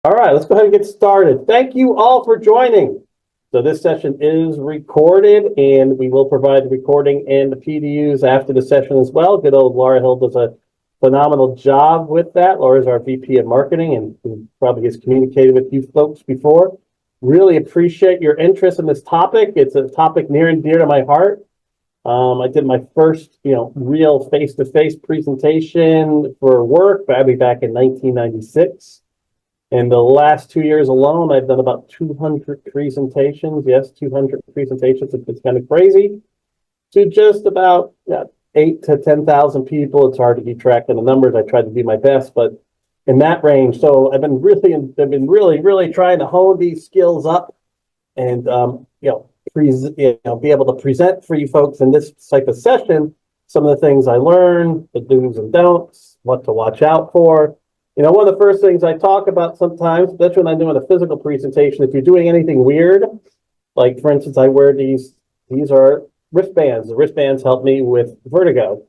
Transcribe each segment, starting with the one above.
All right, let's go ahead and get started. Thank you all for joining. So this session is recorded, and we will provide the recording and the PDUs after the session as well. Good old Laura Hill does a phenomenal job with that. Laura's our VP of marketing and probably has communicated with you folks before. Really appreciate your interest in this topic. It's a topic near and dear to my heart. I did my first, real face-to-face presentation for work probably back in 1996. In the last 2 years alone, I've done about 200 presentations. Yes, 200 presentations. It's kind of crazy. To just about 8 to 10,000 people. It's hard to keep track of the numbers. I tried to do my best, but in that range. So I've been really trying to hone these skills up, and be able to present for you folks in this type of session some of the things I learned, the do's and don'ts, what to watch out for. One of the first things I talk about sometimes, that's when I'm doing a physical presentation, if you're doing anything weird, like for instance, I wear these are wristbands. The wristbands help me with vertigo.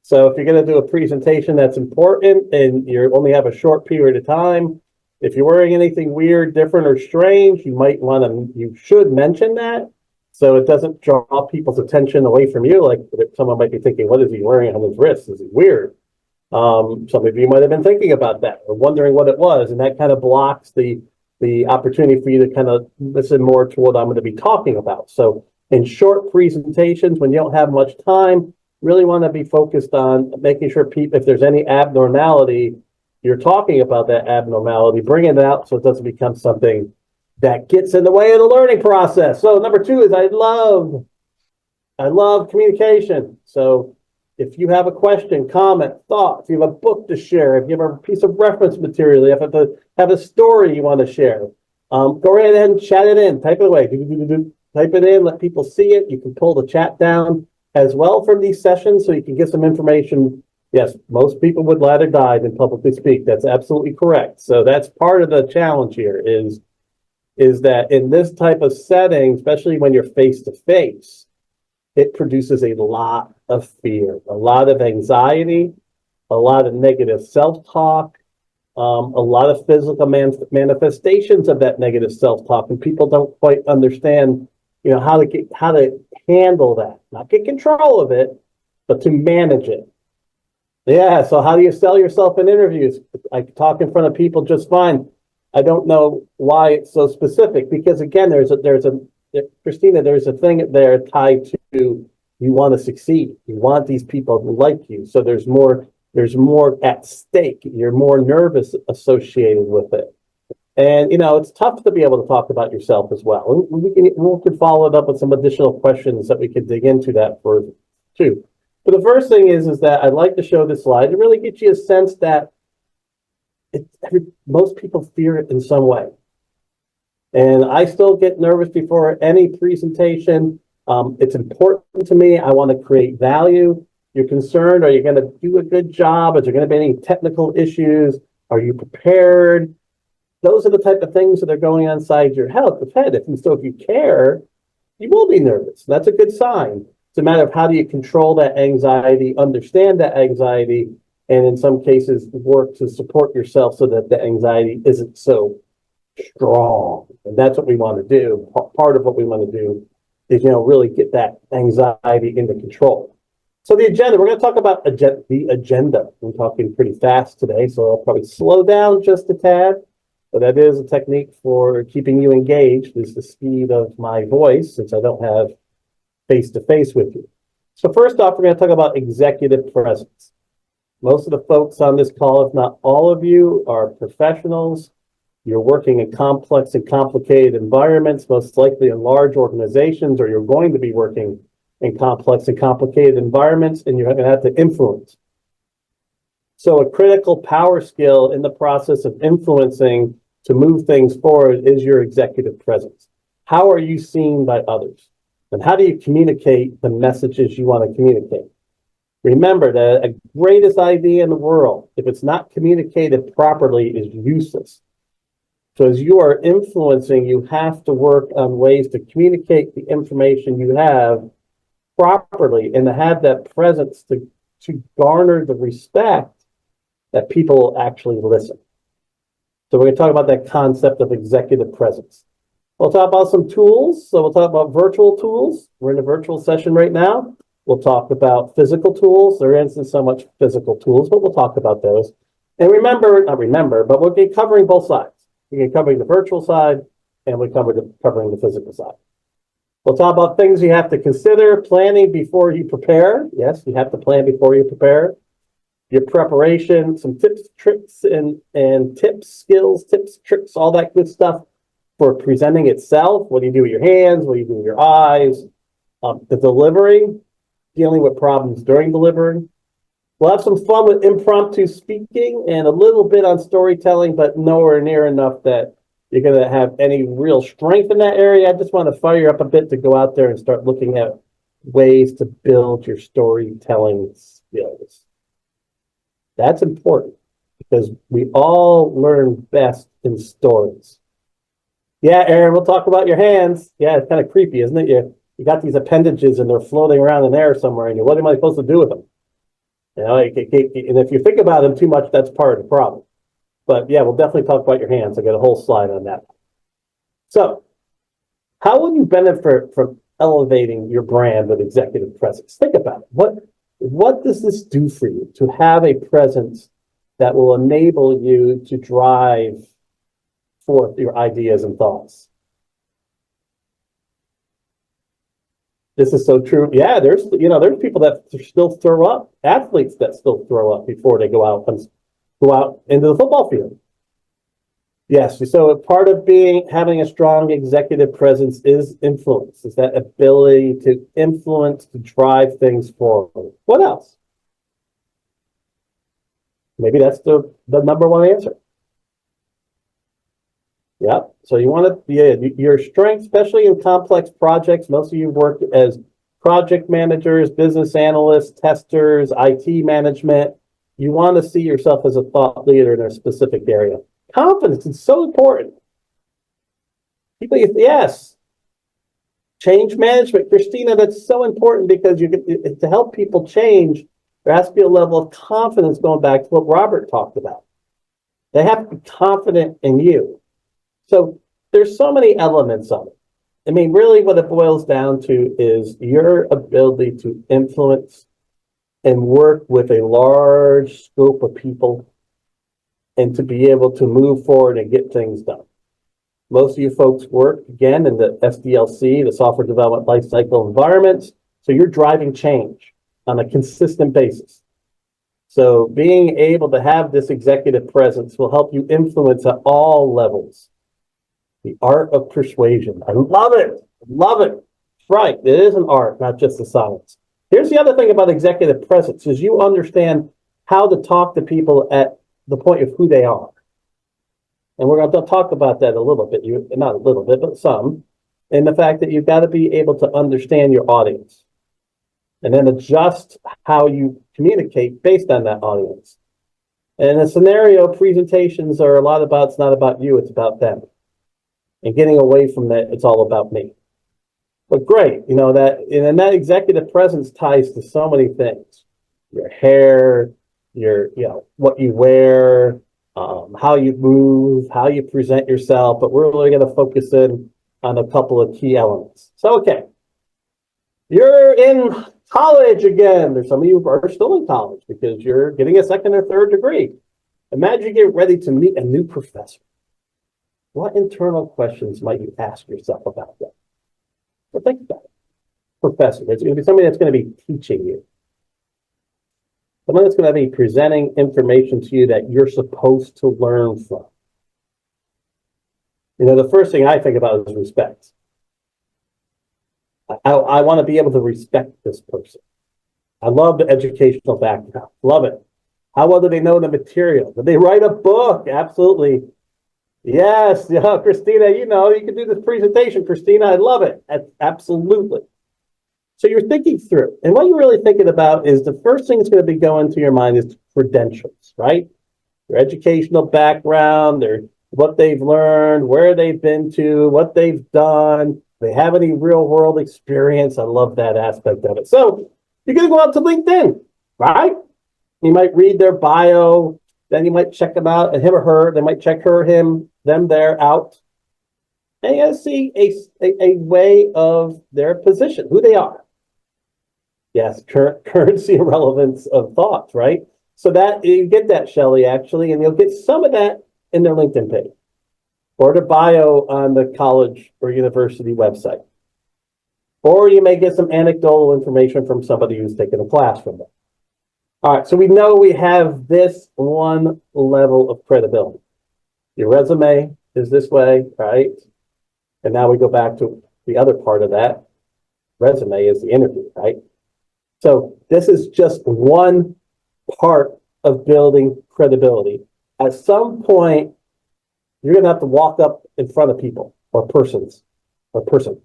So if you're going to do a presentation that's important and you only have a short period of time, if you're wearing anything weird, different, or strange, you should mention that so it doesn't draw people's attention away from you. Like someone might be thinking, what is he wearing on his wrist? Is he weird? Some of you might have been thinking about that or wondering what it was, and that kind of blocks the opportunity for you to kind of listen more to what I'm going to be talking about. So in short presentations, when you don't have much time, really want to be focused on making sure if there's any abnormality, you're talking about that abnormality, bringing it out so it doesn't become something that gets in the way of the learning process. So number two is I love communication. So if you have a question, comment, thought, if you have a book to share, if you have a piece of reference material, if you have a story you want to share, go right ahead and chat it in, type it away, type it in, let people see it. You can pull the chat down as well from these sessions so you can get some information. Yes, most people would rather die than publicly speak. That's absolutely correct. So that's part of the challenge here is that in this type of setting, especially when you're face to face, it produces a lot of fear, a lot of anxiety, a lot of negative self-talk, a lot of physical manifestations of that negative self-talk, and people don't quite understand, how to handle that, not get control of it, but to manage it. Yeah. So how do you sell yourself in interviews? I talk in front of people just fine. I don't know why it's so specific because again, Christina, there's a thing there tied to you want to succeed. You want these people to like you. So there's more at stake. You're more nervous associated with it. And, it's tough to be able to talk about yourself as well. We can follow it up with some additional questions that we could dig into that for too. But the first thing is that I'd like to show this slide to really get you a sense that most people fear it in some way. And I still get nervous before any presentation. It's important to me. I want to create value. You're concerned, are you going to do a good job? Is there going to be any technical issues? Are you prepared? Those are the type of things that are going on inside your head. If you care, you will be nervous. That's a good sign. It's a matter of how do you control that anxiety, understand that anxiety, and in some cases work to support yourself so that the anxiety isn't so strong. And that's what we want to do. Part of what we want to do is, really get that anxiety into control. So the agenda, we're going to talk about the agenda. I'm talking pretty fast today, so I'll probably slow down just a tad. But that is a technique for keeping you engaged, is the speed of my voice, since I don't have face-to-face with you. So first off, we're going to talk about executive presence. Most of the folks on this call, if not all of you, are professionals. You're working in complex and complicated environments, most likely in large organizations, or you're going to be working in complex and complicated environments, and you're going to have to influence. So a critical power skill in the process of influencing to move things forward is your executive presence. How are you seen by others? And how do you communicate the messages you want to communicate? Remember that the greatest idea in the world, if it's not communicated properly, is useless. So as you are influencing, you have to work on ways to communicate the information you have properly and to have that presence to garner the respect that people will actually listen. So we're going to talk about that concept of executive presence. We'll talk about some tools. So we'll talk about virtual tools. We're in a virtual session right now. We'll talk about physical tools. There isn't so much physical tools, but we'll talk about those. And but we'll be covering both sides. We're covering the virtual side and we're covering the physical side. We'll talk about things you have to consider, planning before you prepare. Yes, you have to plan before you prepare. Your preparation, some tips, tricks, and tips, tricks, all that good stuff for presenting itself. What do you do with your hands? What do you do with your eyes? The delivery, dealing with problems during delivery. We'll have some fun with impromptu speaking and a little bit on storytelling, but nowhere near enough that you're going to have any real strength in that area. I just want to fire you up a bit to go out there and start looking at ways to build your storytelling skills. That's important because we all learn best in stories. Yeah, Aaron, we'll talk about your hands. Yeah, it's kind of creepy, isn't it? You got these appendages and they're floating around in air somewhere, and what am I supposed to do with them? You know, and if you think about them too much, that's part of the problem. But yeah, we'll definitely talk about your hands. I got a whole slide on that. So, how will you benefit from elevating your brand with executive presence? Think about it. What does this do for you to have a presence that will enable you to drive forth your ideas and thoughts? This is so true. Yeah, there's people that still throw up, athletes that still throw up before they go out into the football field. Yes, so part of having a strong executive presence is influence, is that ability to influence, to drive things forward. What else? Maybe that's the number one answer. Yeah, so you want to, your strength, especially in complex projects. Most of you work as project managers, business analysts, testers, IT management. You want to see yourself as a thought leader in a specific area. Confidence is so important. People, yes. Change management, Christina, that's so important because to help people change, there has to be a level of confidence, going back to what Robert talked about. They have to be confident in you. So there's so many elements of it. I mean, really what it boils down to is your ability to influence and work with a large scope of people and to be able to move forward and get things done. Most of you folks work, again, in the SDLC, the software development lifecycle environments, so you're driving change on a consistent basis. So being able to have this executive presence will help you influence at all levels. The art of persuasion. I love it. Love it. Right. It is an art, not just a science. Here's the other thing about executive presence is you understand how to talk to people at the point of who they are. And we're going to talk about that a little bit, not a little bit, but some, and the fact that you've got to be able to understand your audience and then adjust how you communicate based on that audience. And the scenario presentations are a lot about, it's not about you, it's about them. And getting away from that, it's all about me. But great, that executive presence ties to so many things. Your hair, what you wear, how you move, how you present yourself, but we're really going to focus in on a couple of key elements. So, okay, you're in college again. There's some of you who are still in college because you're getting a second or third degree. Imagine you get ready to meet a new professor. What internal questions might you ask yourself about that? Well, think about it. Professor, there's going to be somebody that's going to be teaching you. Someone that's going to be presenting information to you that you're supposed to learn from. The first thing I think about is respect. I want to be able to respect this person. I love the educational background. Love it. How well do they know the material? Did they write a book? Absolutely. Yes, Christina, you can do this presentation, Christina. I love it. Absolutely. So you're thinking through, and what you're really thinking about is the first thing that's going to be going through your mind is credentials, right? Their educational background, what they've learned, where they've been to, what they've done. Do they have any real world experience? I love that aspect of it. So you're going to go out to LinkedIn, right? You might read their bio. Then you might check them out, and him or her. They might check her, him, them, there, out. And you got to see a way of their position, who they are. Yes, currency and relevance of thoughts, right? So that you get that, Shelley, actually, and you'll get some of that in their LinkedIn page or their bio on the college or university website. Or you may get some anecdotal information from somebody who's taken a class from them. All right, so we know we have this one level of credibility. Your resume is this way, right? And now we go back to the other part of that. Resume is the interview, right? So this is just one part of building credibility. At some point, you're going to have to walk up in front of people or persons or person.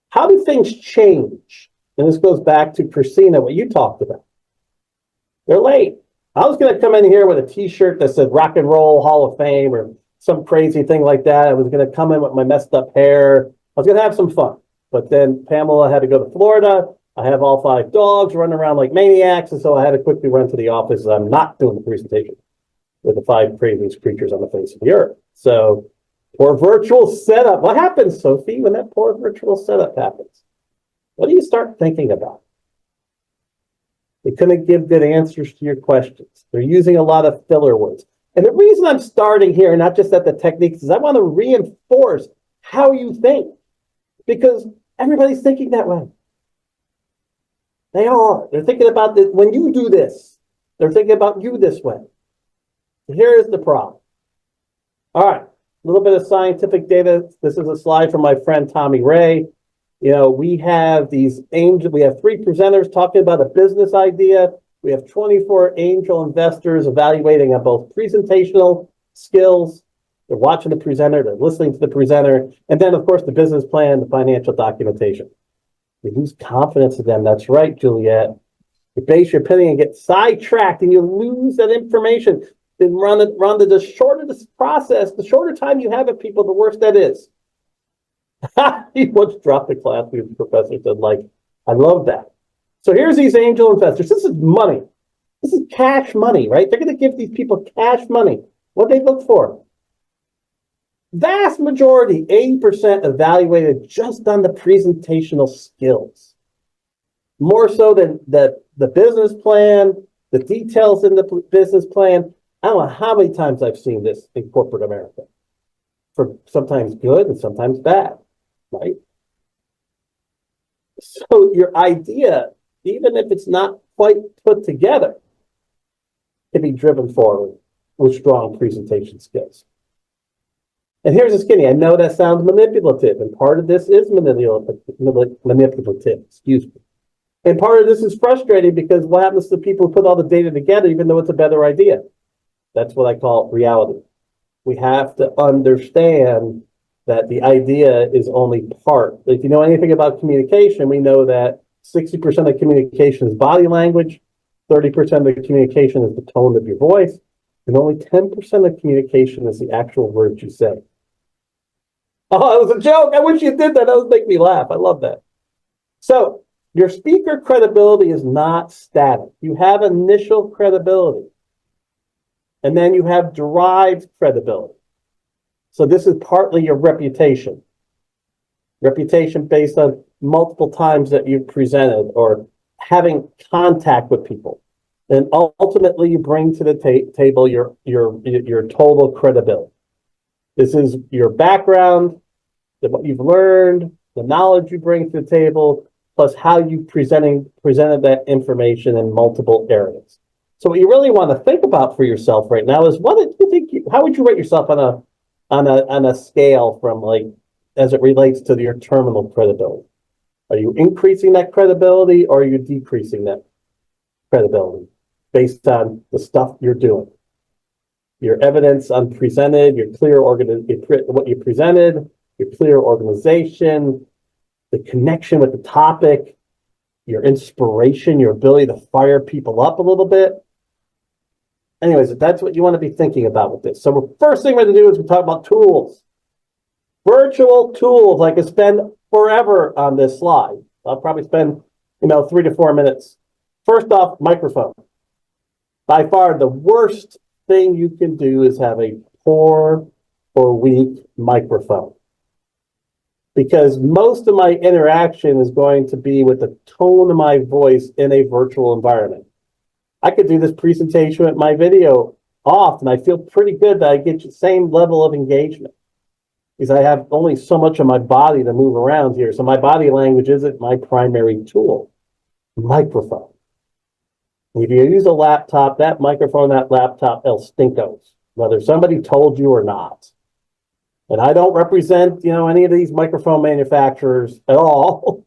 How do things change? And this goes back to Christina, what you talked about. They're late. I was going to come in here with a t-shirt that said Rock and Roll Hall of Fame or some crazy thing like that. I was going to come in with my messed up hair. I was going to have some fun. But then Pamela had to go to Florida. I have all 5 dogs running around like maniacs. And so I had to quickly run to the office. I'm not doing the presentation with the 5 craziest creatures on the face of the earth. So poor virtual setup. What happens, Sophie, when that poor virtual setup happens? What do you start thinking about? They couldn't give good answers to your questions. They're using a lot of filler words. And the reason I'm starting here, not just at the techniques, is I want to reinforce how you think. Because everybody's thinking that way. They are. They're thinking about this. When you do this, they're thinking about you this way. Here's the problem. All right. A little bit of scientific data. This is a slide from my friend Tommy Ray. You know, we have we have 3 presenters talking about a business idea. We have 24 angel investors evaluating on both presentational skills. They're watching the presenter, they're listening to the presenter, and then, of course, the business plan, the financial documentation. You lose confidence in them. That's right, Juliet. You base your opinion and get sidetracked, and you lose that information. Then run the shorter this process, the shorter time you have it, people, the worse that is. He once dropped the class because the professor said, like, I love that. So here's these angel investors. This is money. This is cash money, right? They're going to give these people cash money. What they look for? Vast majority, 80% evaluated just on the presentational skills. More so than the business plan, the details in the business plan. I don't know how many times I've seen this in corporate America. For sometimes good and sometimes bad, right? So your idea, even if it's not quite put together, can be driven forward with strong presentation skills. And here's a skinny. I know that sounds manipulative, and part of this is manipulative, excuse me. And part of this is frustrating because what happens to people who put all the data together, even though it's a better idea? That's what I call reality. We have to understand that the idea is only part. If you know anything about communication, we know that 60% of communication is body language, 30% of the communication is the tone of your voice, and only 10% of communication is the actual words you say. Oh, it was a joke. I wish you did that. That would make me laugh. I love that. So your speaker credibility is not static. You have initial credibility. And then you have derived credibility. So this is partly your reputation. Reputation based on multiple times that you've presented or having contact with people. And ultimately you bring to the table your total credibility. This is your background, what you've learned, the knowledge you bring to the table, plus how you presented that information in multiple areas. So what you really want to think about for yourself right now is what did you think? How would you rate yourself on a scale from like as it relates to your terminal credibility? Are you increasing that credibility or are you decreasing that credibility based on the stuff you're doing? Your evidence unpresented, your clear what you presented, your clear organization, the connection with the topic, your inspiration, your ability to fire people up a little bit. Anyways, that's what you want to be thinking about with this. So the first thing we're going to do is we talk about tools. Virtual tools. I could spend forever on this slide. I'll probably spend 3 to 4 minutes. First off, microphone. By far, the worst thing you can do is have a poor or weak microphone. Because most of my interaction is going to be with the tone of my voice in a virtual environment. I could do this presentation with my video off, and I feel pretty good that I get the same level of engagement. Because I have only so much of my body to move around here. So my body language isn't my primary tool. Microphone. If you use a laptop, that microphone, that laptop, el stinkos, whether somebody told you or not. And I don't represent, any of these microphone manufacturers at all.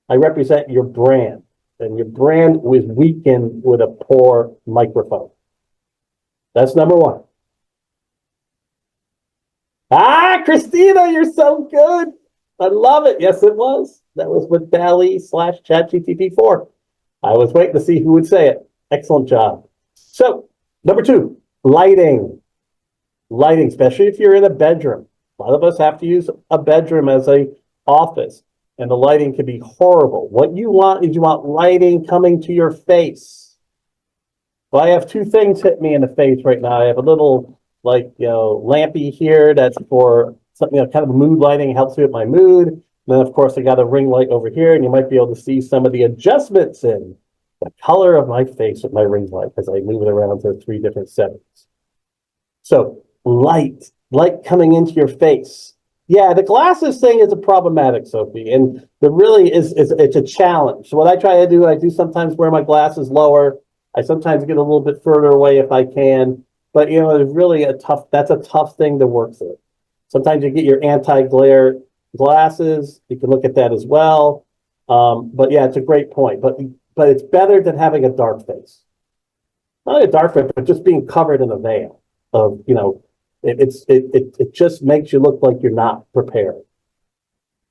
I represent your brand. And your brand was weakened with a poor microphone. That's number one. Christina, you're so good. I love it. Yes, it was. That was with DALL-E/ChatGPT-4. I was waiting to see who would say it. Excellent job. So, number two, lighting. Lighting, especially if you're in a bedroom. A lot of us have to use a bedroom as an office, and the lighting can be horrible. What you want is lighting coming to your face. Well, I have two things hit me in the face right now. I have a little lampy here that's for something, kind of mood lighting, helps me with my mood. And then of course I got a ring light over here, and you might be able to see some of the adjustments in the color of my face with my ring light as I move it around to 3 different settings. So light coming into your face. Yeah, the glasses thing is a problematic, Sophie, and there really is it's a challenge. So what I try to do, I do sometimes wear my glasses lower. I sometimes get a little bit further away if I can. But it's really that's a tough thing to work through. Sometimes you get your anti-glare glasses. You can look at that as well. But yeah, it's a great point. But it's better than having a dark face. Not a dark face, but just being covered in a veil of, it just makes you look like you're not prepared.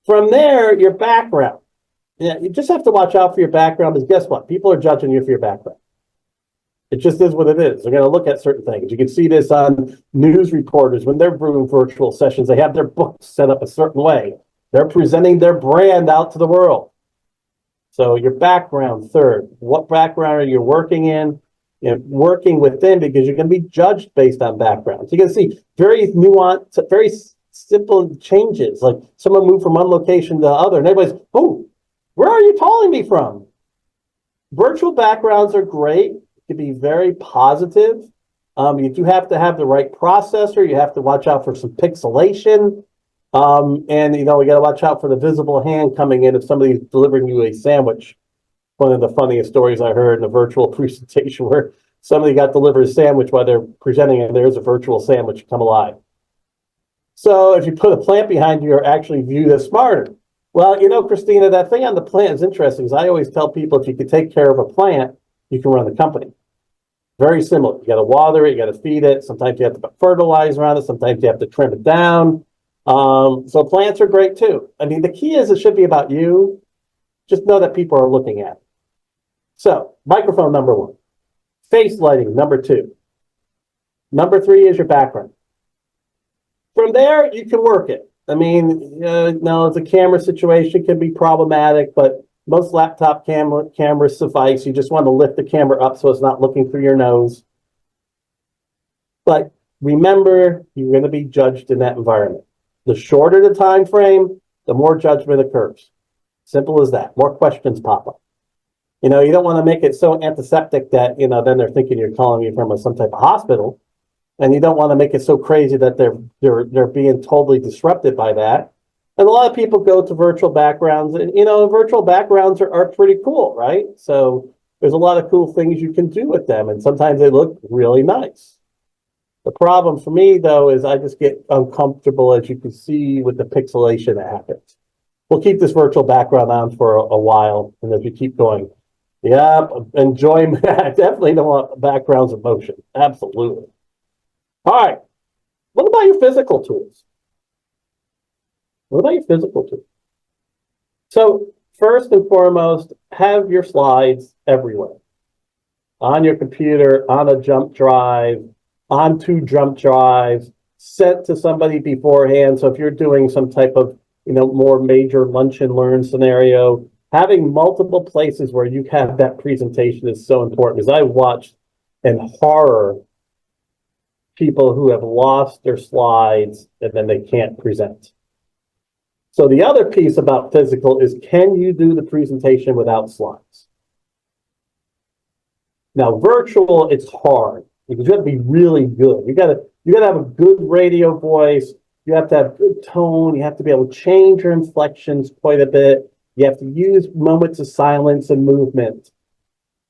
From there, your background. Yeah, you just have to watch out for your background, because guess what? People are judging you for your background. It just is what it is. They're going to look at certain things. You can see this on news reporters when they're doing virtual sessions. They have their books set up a certain way. They're presenting their brand out to the world. So your background, third. What background are you working in? Working within, because you're going to be judged based on background. So you can see very nuanced, very simple changes. Like someone moved from one location to the other, and everybody's, oh, where are you calling me from? Virtual backgrounds are great. Can be very positive. You do have to have the right processor. You have to watch out for some pixelation. And we got to watch out for the visible hand coming in if somebody's delivering you a sandwich. One of the funniest stories I heard in a virtual presentation where somebody got delivered a sandwich while they're presenting, and there's a virtual sandwich come alive. So if you put a plant behind you, you're actually viewed as smarter. Well, Christina, that thing on the plant is interesting, because I always tell people if you can take care of a plant, you can run the company. Very similar. You got to water it, you got to feed it. Sometimes you have to put fertilizer on it. Sometimes you have to trim it down. So plants are great too. I mean, the key is it should be about you. Just know that people are looking at it. So microphone number 1, face lighting number 2. Number 3 is your background. From there, you can work it. I mean, no, the camera situation can be problematic, but most laptop cameras suffice. You just want to lift the camera up so it's not looking through your nose. But remember, you're going to be judged in that environment. The shorter the time frame, the more judgment occurs. Simple as that. More questions pop up. You don't want to make it so antiseptic that, then they're thinking you're calling you from some type of hospital. And you don't want to make it so crazy that they're being totally disrupted by that. And a lot of people go to virtual backgrounds, and virtual backgrounds are pretty cool, right? So there's a lot of cool things you can do with them, and sometimes they look really nice. The problem for me, though, is I just get uncomfortable, as you can see, with the pixelation that happens. We'll keep this virtual background on for a while, and as we keep going, yeah, enjoyment. I definitely don't want backgrounds of motion. Absolutely. All right. What about your physical tools? So first and foremost, have your slides everywhere. On your computer, on a jump drive, on 2 jump drives, sent to somebody beforehand. So if you're doing some type of, more major lunch and learn scenario, having multiple places where you have that presentation is so important. Because I watched and horror people who have lost their slides and then they can't present. So the other piece about physical is, can you do the presentation without slides? Now, virtual, it's hard because you have to be really good. You gotta have a good radio voice. You have to have good tone. You have to be able to change your inflections quite a bit. You have to use moments of silence and movement.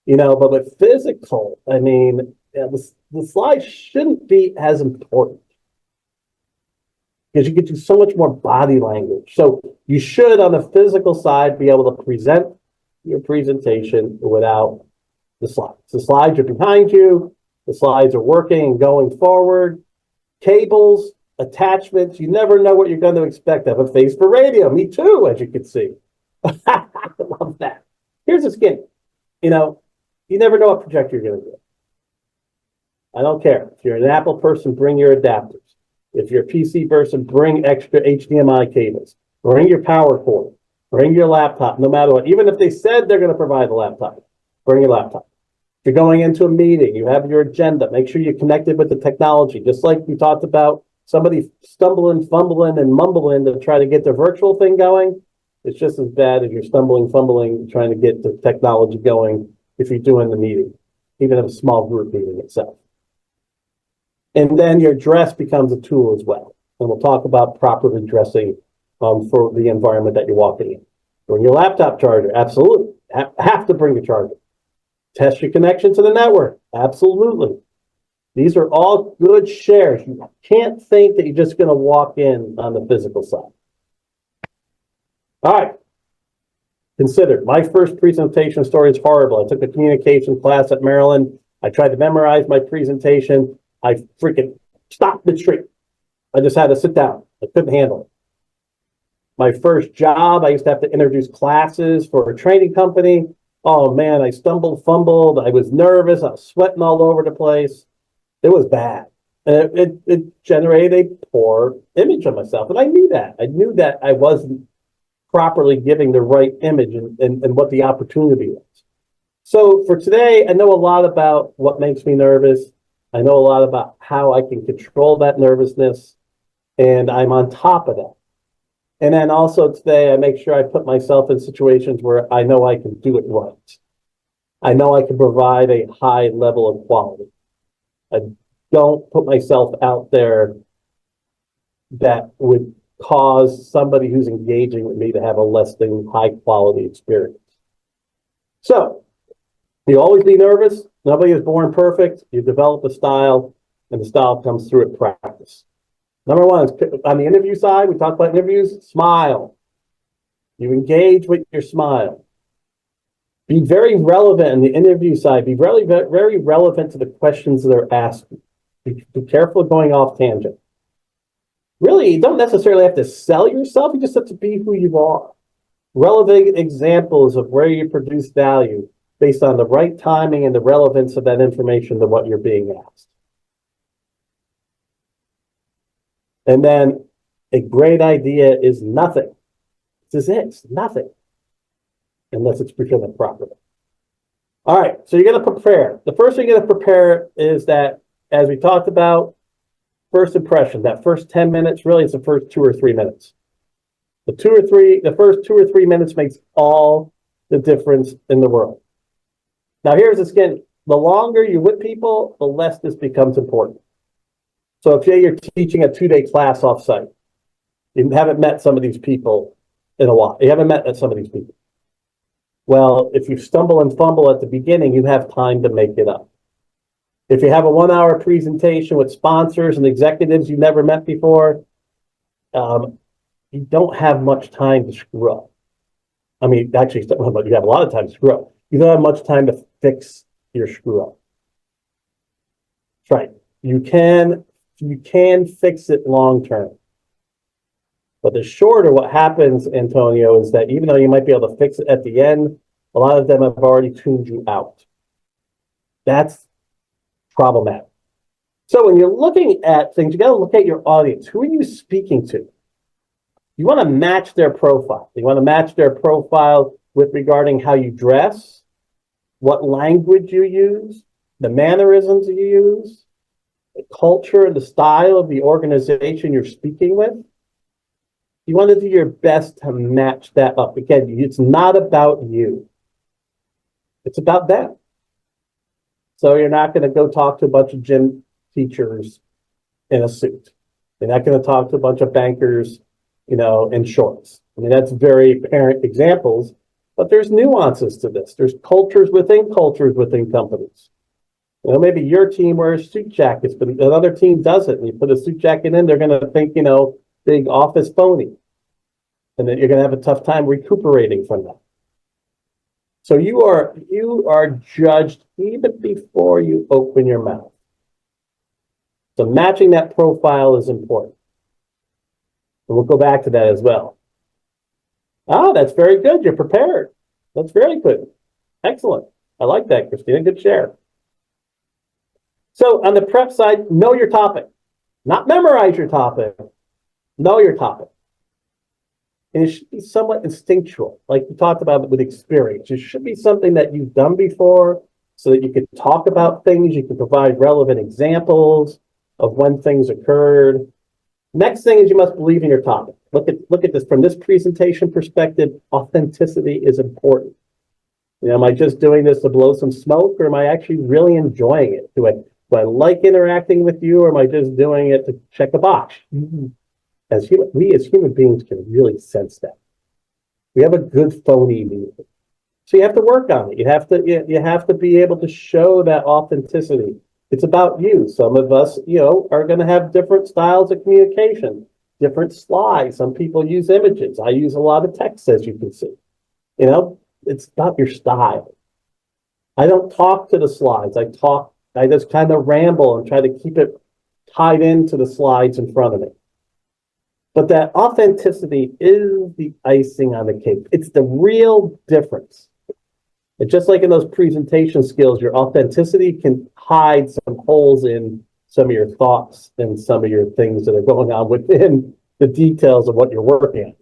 But with physical, I mean, the slides shouldn't be as important because you get to so much more body language. So you should, on the physical side, be able to present your presentation without the slides. The slides are behind you. The slides are working and going forward. Cables, attachments, you never know what you're going to expect. I have a face for radio. Me too, as you can see. I love that. Here's the skin. You never know what projector you're going to get. I don't care. If you're an Apple person, bring your adapters. If you're a PC person, bring extra HDMI cables. Bring your power cord. Bring your laptop, no matter what. Even if they said they're going to provide a laptop, bring your laptop. If you're going into a meeting, you have your agenda. Make sure you're connected with the technology. Just like we talked about, somebody stumbling, fumbling, and mumbling to try to get the virtual thing going. It's just as bad as you're stumbling, fumbling, trying to get the technology going if you're doing the meeting, even if a small group meeting itself. And then your dress becomes a tool as well. And we'll talk about properly dressing for the environment that you're walking in. Bring your laptop charger, absolutely. Have to bring a charger. Test your connection to the network, absolutely. These are all good shares. You can't think that you're just going to walk in on the physical side. All right. Consider, my first presentation story is horrible. I took a communication class at Maryland. I tried to memorize my presentation. I freaking stopped midstream. I just had to sit down. I couldn't handle it. My first job, I used to have to introduce classes for a training company. Oh man, I stumbled, fumbled. I was nervous. I was sweating all over the place. It was bad. It generated a poor image of myself. And I knew that. I knew that I wasn't properly giving the right image and what the opportunity was. So for today, I know a lot about what makes me nervous. I know a lot about how I can control that nervousness, and I'm on top of that. And then also today, I make sure I put myself in situations where I know I can do it right. I know I can provide a high level of quality. I don't put myself out there that would cause somebody who's engaging with me to have a less than high quality experience. So you always be nervous. Nobody is born perfect. You develop a style, and the style comes through at practice. Number one is on the interview side. We talk about interviews. Smile. You engage with your smile. Be very relevant in the interview side. Be very, very relevant to the questions they're asking. Be careful going off tangent. Really, you don't necessarily have to sell yourself. You just have to be who you are. Relevant examples of where you produce value based on the right timing and the relevance of that information to what you're being asked. And then a great idea is nothing. This is it. It's nothing. Unless it's presented properly. All right, so you're going to prepare. The first thing you're going to prepare is that, as we talked about, first impression, that first 10 minutes, really it's the first 2 or 3 minutes. The first 2 or 3 minutes makes all the difference in the world. Now here's the skin. The longer you're with people, the less this becomes important. So if you're teaching a 2-day class off-site, you haven't met some of these people in a while. You haven't met some of these people. Well, if you stumble and fumble at the beginning, you have time to make it up. If you have a 1-hour presentation with sponsors and executives you've never met before, you don't have much time to screw up. I mean, actually, you have a lot of time to screw up. You don't have much time to fix your screw up. That's right. You can fix it long term. But the shorter, what happens, Antonio, is that even though you might be able to fix it at the end, a lot of them have already tuned you out. That's problematic. So when you're looking at things, you got to look at your audience. Who are you speaking to? You want to match their profile. You want to match their profile with regarding how you dress, what language you use, the mannerisms you use, the culture and the style of the organization you're speaking with. You want to do your best to match that up. Again, it's not about you. It's about them. So you're not going to go talk to a bunch of gym teachers in a suit. You're not going to talk to a bunch of bankers, in shorts. I mean, that's very apparent examples, but there's nuances to this. There's cultures within companies. Maybe your team wears suit jackets, but another team doesn't. And you put a suit jacket in, they're going to think, big office phony. And then you're going to have a tough time recuperating from that. So you are judged even before you open your mouth. So matching that profile is important. And we'll go back to that as well. That's very good. You're prepared. That's very good. Excellent. I like that, Christina. Good share. So on the prep side, know your topic. Not memorize your topic. Know your topic. And it should be somewhat instinctual, like we talked about with experience. It should be something that you've done before so that you can talk about things. You can provide relevant examples of when things occurred. Next thing is you must believe in your topic. Look at this from this presentation perspective. Authenticity is important. Am I just doing this to blow some smoke, or am I actually really enjoying it? Do I like interacting with you, or am I just doing it to check a box? We as human beings can really sense that. We have a good phony meter. So you have to work on it. You have to be able to show that authenticity. It's about you. Some of us, are going to have different styles of communication, different slides. Some people use images. I use a lot of text, as you can see. It's not your style. I don't talk to the slides. I just kind of ramble and try to keep it tied into the slides in front of me. But that authenticity is the icing on the cake. It's the real difference. And just like in those presentation skills, your authenticity can hide some holes in some of your thoughts and some of your things that are going on within the details of what you're working on.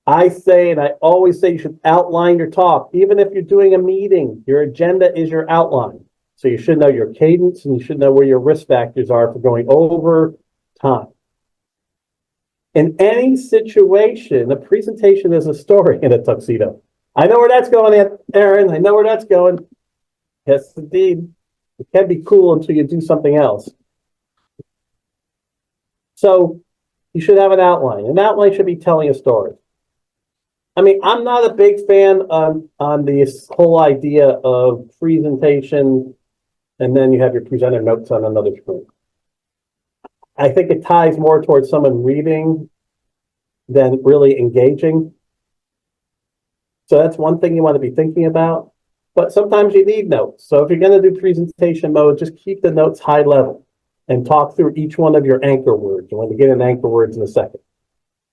I say, and I always say, you should outline your talk. Even if you're doing a meeting, your agenda is your outline. So you should know your cadence, and you should know where your risk factors are for going over time. In any situation, a presentation is a story in a tuxedo. I know where that's going, Aaron. I know where that's going. Yes, indeed. It can be cool until you do something else. So you should have an outline. An outline should be telling a story. I mean, I'm not a big fan on this whole idea of presentation, and then you have your presenter notes on another screen. I think it ties more towards someone reading than really engaging. So that's one thing you want to be thinking about. But sometimes you need notes. So if you're going to do presentation mode, just keep the notes high level and talk through each one of your anchor words. You want to get into anchor words in a second.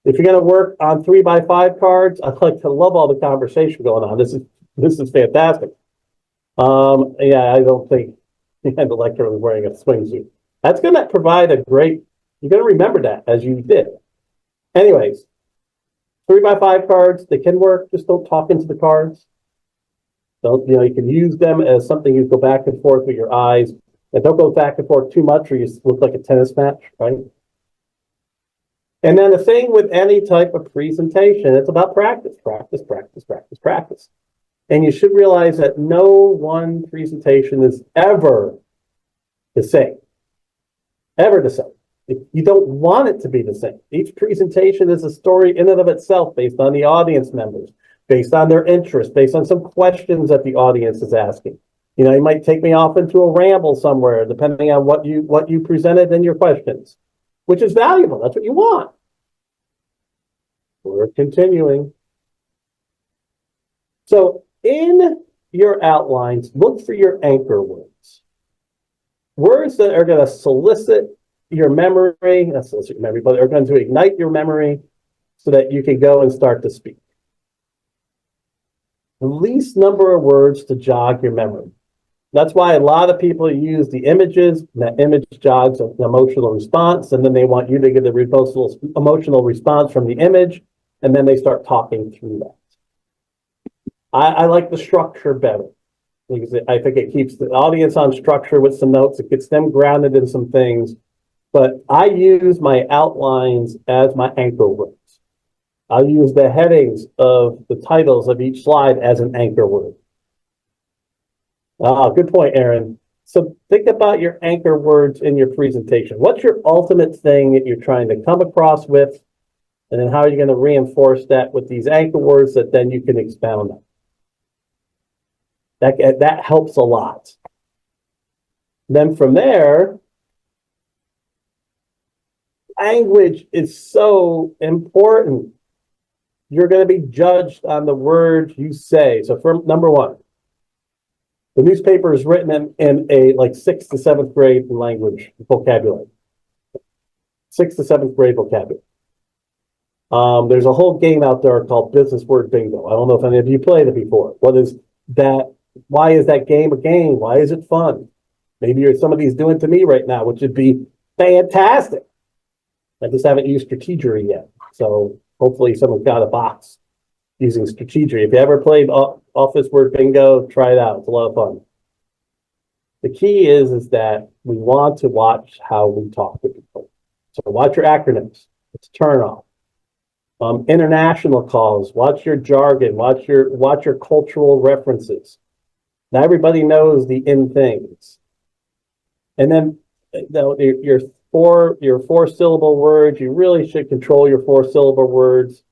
If you're going to work on 3x5 cards, I'd like to love all the conversation going on. This is fantastic. Yeah, I don't think the lecturer was wearing a swimsuit. That's going to provide a great, you're going to remember that as you did. Anyways, 3x5 cards, they can work. Just don't talk into the cards. Don't, you can use them as something you go back and forth with your eyes. And don't go back and forth too much or you look like a tennis match, right? And then the thing with any type of presentation, it's about practice, practice, practice, practice, practice. And you should realize that no one presentation is ever the same. Ever the same. You don't want it to be the same. Each presentation is a story in and of itself based on the audience members, based on their interest, based on some questions that the audience is asking. You might take me off into a ramble somewhere, depending on what you presented in your questions, which is valuable. That's what you want. We're continuing. So in your outlines, look for your anchor words. Words that are going to solicit your memory, not solicit your memory, but are going to ignite your memory so that you can go and start to speak. The least number of words to jog your memory. That's why a lot of people use the images, and that image jogs an emotional response, and then they want you to get the emotional response from the image, and then they start talking through that. I like the structure better because I think it keeps the audience on structure with some notes. It gets them grounded in some things. But I use my outlines as my anchor words. I'll use the headings of the titles of each slide as an anchor word. Ah, good point, Aaron. So think about your anchor words in your presentation. What's your ultimate thing that you're trying to come across with? And then how are you going to reinforce that with these anchor words that then you can expound on? That helps a lot. Then from there, language is so important. You're going to be judged on the words you say. So for number one, the newspaper is written in a like 6th to 7th grade language vocabulary. 6th to 7th grade vocabulary. There's a whole game out there called Business Word Bingo. I don't know if any of you played it before. What is that? Why is that game a game? Why is it fun? Maybe somebody's doing it to me right now, which would be fantastic. I just haven't used strategery yet. So hopefully someone's got a box using strategery. If you ever played Office Word Bingo, try it out. It's a lot of fun. The key is that we want to watch how we talk to people. So watch your acronyms. It's a turn off. International calls, watch your jargon, watch your cultural references. Now everybody knows the in things. And then your 4-syllable words, you really should control your 4-syllable words.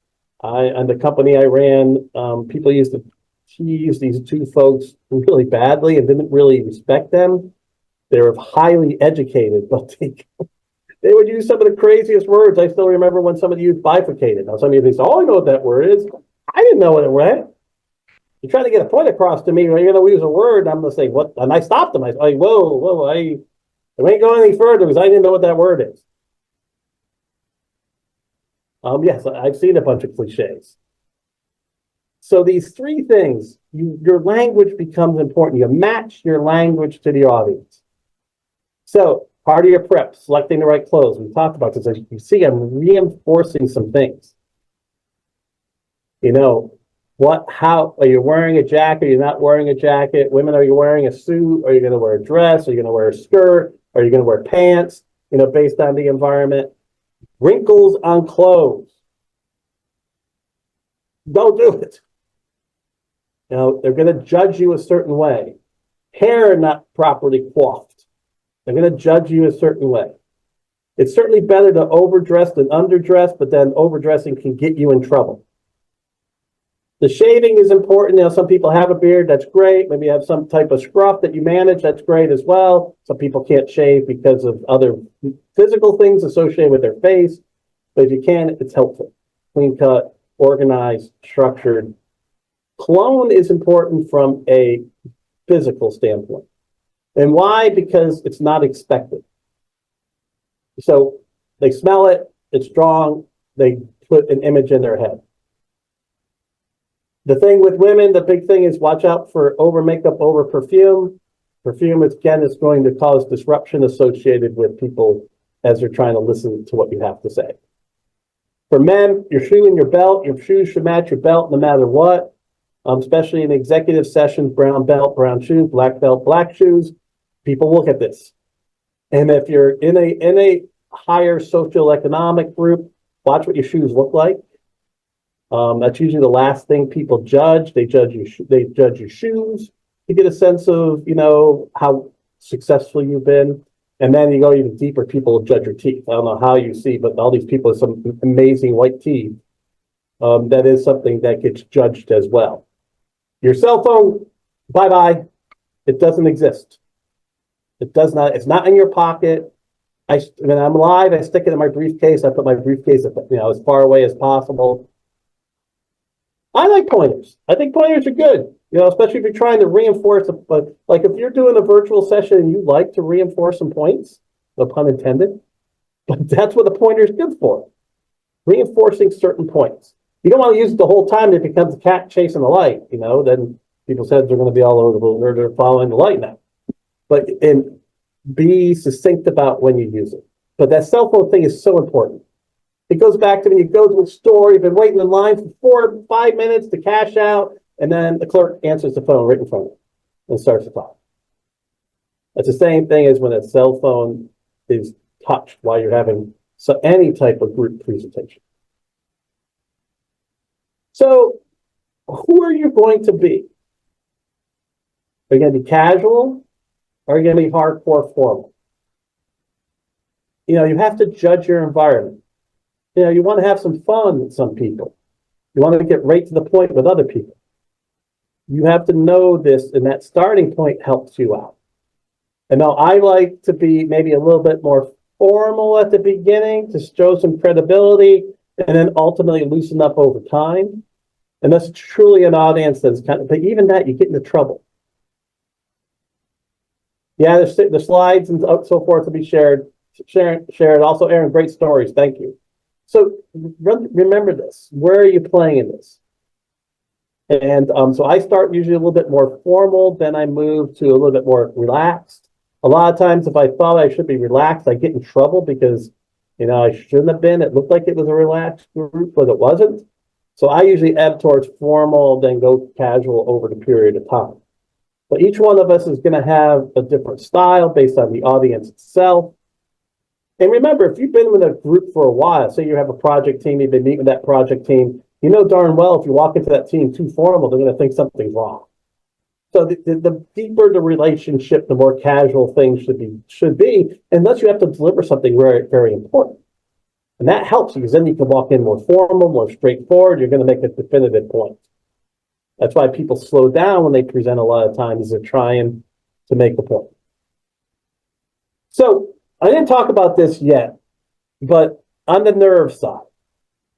On the company I ran, people used to tease these two folks really badly and didn't really respect them. They were highly educated, but they would use some of the craziest words. I still remember when somebody used bifurcated. Now some of you think, oh, I know what that word is. I didn't know what it meant. You're trying to get a point across to me, or you're going to use a word, I'm going to say, what? And I stopped them. I was like, whoa, I ain't going any further because I didn't know what that word is. Yes, I've seen a bunch of cliches. So these three things, your language becomes important. You match your language to the audience. So part of your prep, selecting the right clothes. We talked about this. As you can see, I'm reinforcing some things. You know, how are you wearing a jacket? Are you not wearing a jacket? Women, are you wearing a suit? Are you going to wear a dress? Are you going to wear a skirt? Are you going to wear pants? You know, based on the environment. Wrinkles on clothes. Don't do it. You know, they're going to judge you a certain way. Hair not properly coiffed. They're going to judge you a certain way. It's certainly better to overdress than underdress, but then overdressing can get you in trouble. The shaving is important. You know, some people have a beard, that's great. Maybe you have some type of scruff that you manage, that's great as well. Some people can't shave because of other physical things associated with their face. But if you can, it's helpful. Clean cut, organized, structured. Cologne is important from a physical standpoint. And why? Because it's not expected. So they smell it, it's strong, they put an image in their head. The thing with women, the big thing is watch out for over makeup, over perfume. Perfume, again, is going to cause disruption associated with people as they're trying to listen to what you have to say. For men, your shoe and your belt, your shoes should match your belt no matter what, especially in executive sessions, brown belt, brown shoes, black belt, black shoes. People look at this. And if you're in a higher socioeconomic group, watch what your shoes look like. That's usually the last thing people judge. They judge your shoes to get a sense of, you know, how successful you've been. And then you go even deeper, people will judge your teeth. I don't know how you see, but all these people with some amazing white teeth. That is something that gets judged as well. Your cell phone, bye-bye. It doesn't exist. It does not, it's not in your pocket. When I'm live, I stick it in my briefcase. I put my briefcase, you know, as far away as possible. I like pointers. I think pointers are good, you know, especially if you're trying to reinforce, but like if you're doing a virtual session and you like to reinforce some points, no pun intended, but that's what the pointer is good for, reinforcing certain points. You don't want to use it the whole time. It becomes a cat chasing the light, you know, then people's heads are going to be all over the world. They're following the light now. But and be succinct about when you use it. But that cell phone thing is so important. It goes back to when you go to a store, you've been waiting in line for 4 or 5 minutes to cash out. and then the clerk answers the phone right in front of you and starts to talk. It's the same thing as when a cell phone is touched while you're having any type of group presentation. So who are you going to be? Are you going to be casual or are you going to be hardcore formal? You have to judge your environment. You want to have some fun with some people. You want to get right to the point with other people. You have to know this, and that starting point helps you out. And now I like to be maybe a little bit more formal at the beginning to show some credibility and then ultimately loosen up over time. And that's truly an audience that's but even that, you get into trouble. Yeah, the slides and so forth will be shared. Also, Aaron, great stories. Thank you. So remember this. Where are you playing in this? And so I start usually a little bit more formal, then I move to a little bit more relaxed. A lot of times, if I thought I should be relaxed, I get in trouble because, I shouldn't have been. It looked like it was a relaxed group, but it wasn't. So I usually ebb towards formal, then go casual over the period of time. But each one of us is going to have a different style based on the audience itself. And remember, if you've been with a group for a while, say you have a project team, you've been meeting with that project team, you know darn well if you walk into that team too formal, they're going to think something's wrong. So the deeper the relationship, the more casual things should be, unless you have to deliver something very, very important. And that helps because then you can walk in more formal, more straightforward. You're going to make a definitive point. That's why people slow down when they present a lot of times. They're trying to make the point. So I didn't talk about this yet, but on the nerve side,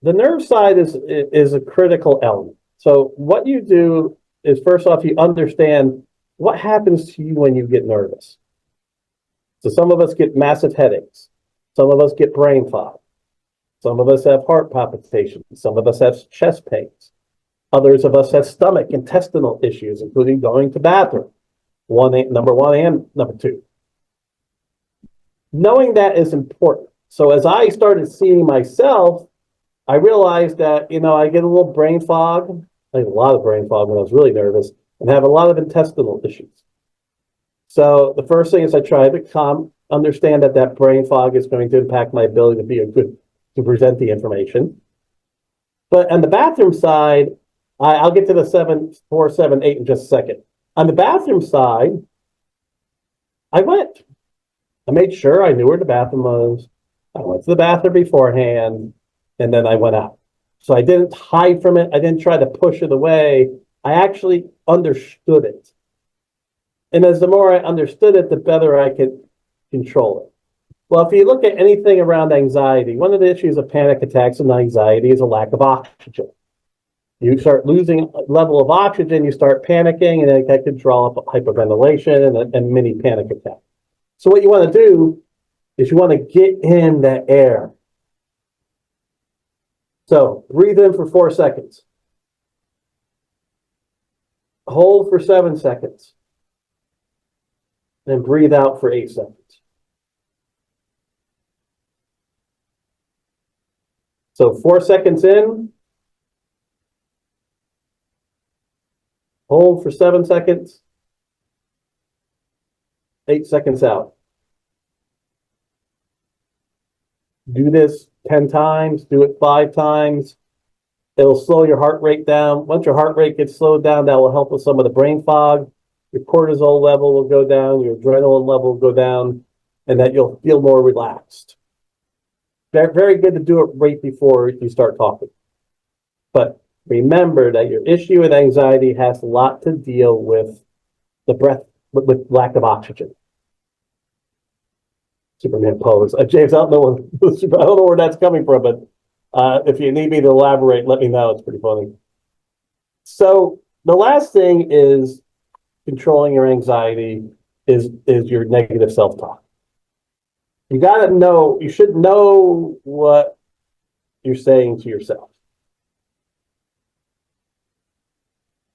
the nerve side is a critical element. So what you do is, first off, you understand what happens to you when you get nervous. So some of us get massive headaches. Some of us get brain fog. Some of us have heart palpitations. Some of us have chest pains. Others of us have stomach, intestinal issues, including going to the bathroom. Number one and number two. Knowing that is important. So as I started seeing myself, I realized that, I get a little brain fog. I had a lot of brain fog when I was really nervous and have a lot of intestinal issues. So the first thing is I try to understand that brain fog is going to impact my ability to present the information. But on the bathroom side, I'll get to the 7, 4, 7, 8 in just a second. On the bathroom side, I made sure I knew where the bathroom was. I went to the bathroom beforehand, and then I went out. So I didn't hide from it. I didn't try to push it away. I actually understood it. And as the more I understood it, the better I could control it. Well, if you look at anything around anxiety, one of the issues of panic attacks and anxiety is a lack of oxygen. You start losing a level of oxygen, you start panicking, and then that could draw up hyperventilation and mini panic attack. So what you want to do is you want to get in that air. So breathe in for 4 seconds. Hold for 7 seconds. Then breathe out for 8 seconds. So 4 seconds in. Hold for 7 seconds. 8 seconds out. Do this 10 times, do it 5 times. It'll slow your heart rate down. Once your heart rate gets slowed down, that will help with some of the brain fog. Your cortisol level will go down, your adrenaline level will go down, and that you'll feel more relaxed. Very, very good to do it right before you start talking. But remember that your issue with anxiety has a lot to deal with the breath, with lack of oxygen. Superman pose. James, I don't know where that's coming from, but if you need me to elaborate, let me know. It's pretty funny. So the last thing is controlling your anxiety is your negative self-talk. You got to know, you should know what you're saying to yourself.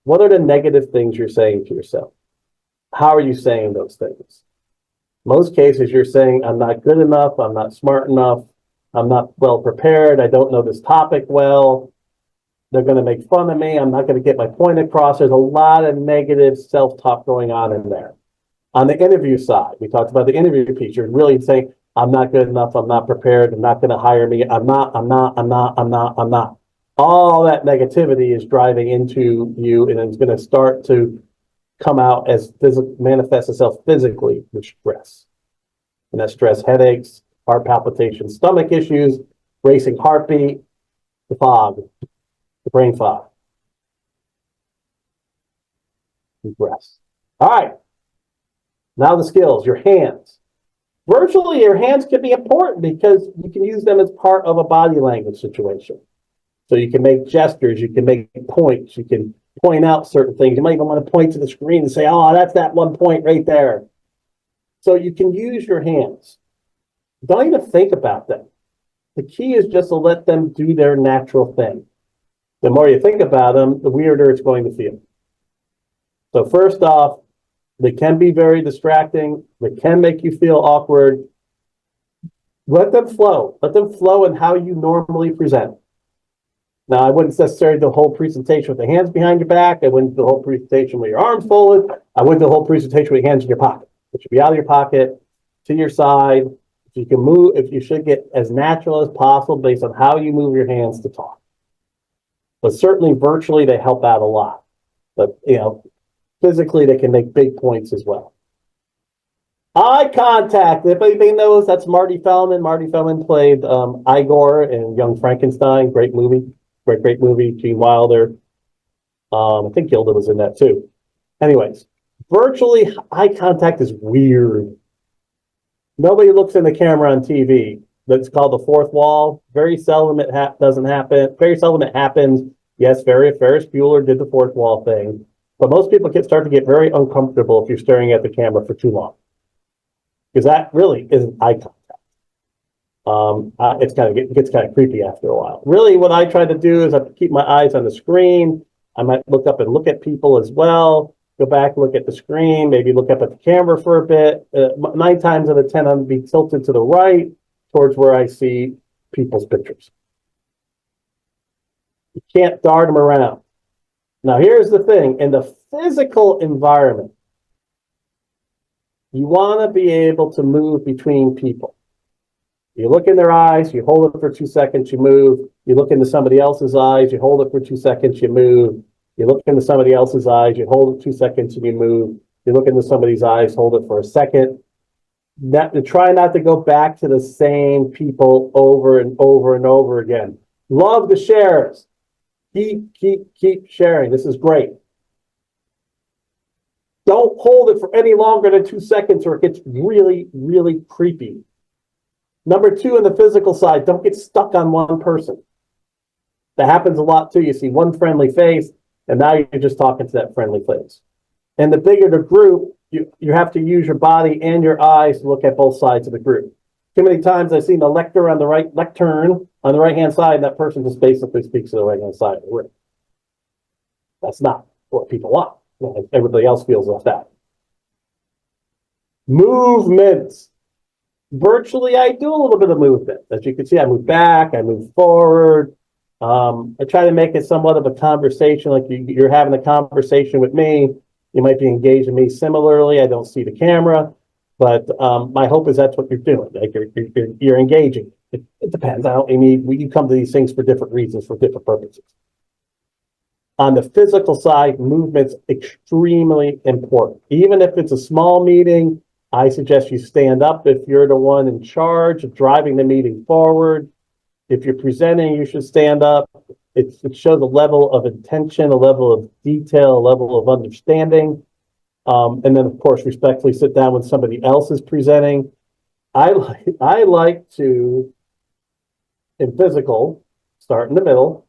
What are the negative things you're saying to yourself? How are you saying those things? Most cases, you're saying, I'm not good enough, I'm not smart enough, I'm not well prepared, I don't know this topic well. They're going to make fun of me. I'm not going to get my point across. There's a lot of negative self-talk going on in there. On the interview side, we talked about the interview piece. You're really saying, I'm not good enough. I'm not prepared. I'm not going to hire me. I'm not. All that negativity is driving into you, and it's going to start to come out as manifest itself physically with stress. And that stress, headaches, heart palpitations, stomach issues, racing heartbeat, the fog, the brain fog. Deep breaths. All right. Now the skills, your hands. Virtually, your hands can be important because you can use them as part of a body language situation. So you can make gestures, you can make points, you can point out certain things. You might even want to point to the screen and say, oh, that's that one point right there. So you can use your hands. Don't even think about them. The key is just to let them do their natural thing. The more you think about them, the weirder it's going to feel. So first off, they can be very distracting. They can make you feel awkward. Let them flow. Let them flow in how you normally present. Now, I wouldn't necessarily do the whole presentation with the hands behind your back. I wouldn't do the whole presentation with your arms folded. I wouldn't do the whole presentation with your hands in your pocket. It should be out of your pocket, to your side. If you can move, if you should get as natural as possible based on how you move your hands to talk. But certainly virtually, they help out a lot. But, physically, they can make big points as well. Eye contact. If anybody knows, that's Marty Feldman. Marty Feldman played Igor in Young Frankenstein. Great movie. Great movie. Gene Wilder. I think Gilda was in that too. Anyways, virtually, eye contact is weird. Nobody looks in the camera on TV. That's called the fourth wall. Very seldom it doesn't happen. Very seldom it happens. Yes, Ferris Bueller did the fourth wall thing. But most people start to get very uncomfortable if you're staring at the camera for too long. Because that really isn't eye contact. It gets kind of creepy after a while. Really, what I try to do is I keep my eyes on the screen. I might look up and look at people as well. Go back, look at the screen, maybe look up at the camera for a bit. 9 times out of 10, I'm going to be tilted to the right towards where I see people's pictures. You can't dart them around. Now, here's the thing. In the physical environment, you want to be able to move between people. You look in their eyes, you hold it for 2 seconds, you move. You look into somebody else's eyes, you hold it for 2 seconds, you move. You look into somebody else's eyes, you hold it 2 seconds, and you move. You look into somebody's eyes, hold it for a second. Try not to go back to the same people over and over and over again. Love the shares. Keep sharing. This is great. Don't hold it for any longer than 2 seconds or it gets really, really creepy. Number 2, in the physical side, don't get stuck on one person. That happens a lot too. You see one friendly face, and now you're just talking to that friendly face. And the bigger the group, you have to use your body and your eyes to look at both sides of the group. Too many times I've seen the lectern on the right-hand side, and that person just basically speaks to the right-hand side of the room. That's not what people want. Everybody else feels left out. Movements. Virtually, I do a little bit of movement. As you can see, I move back, I move forward. I try to make it somewhat of a conversation, like you're having a conversation with me. You might be engaging me similarly. I don't see the camera, but my hope is that's what you're doing. Like you're engaging. It depends. You come to these things for different reasons, for different purposes. On the physical side, movement's extremely important. Even if it's a small meeting, I suggest you stand up if you're the one in charge of driving the meeting forward. If you're presenting, you should stand up. It shows a level of intention, a level of detail, a level of understanding. And then, of course, respectfully sit down when somebody else is presenting. I like to, in physical, start in the middle.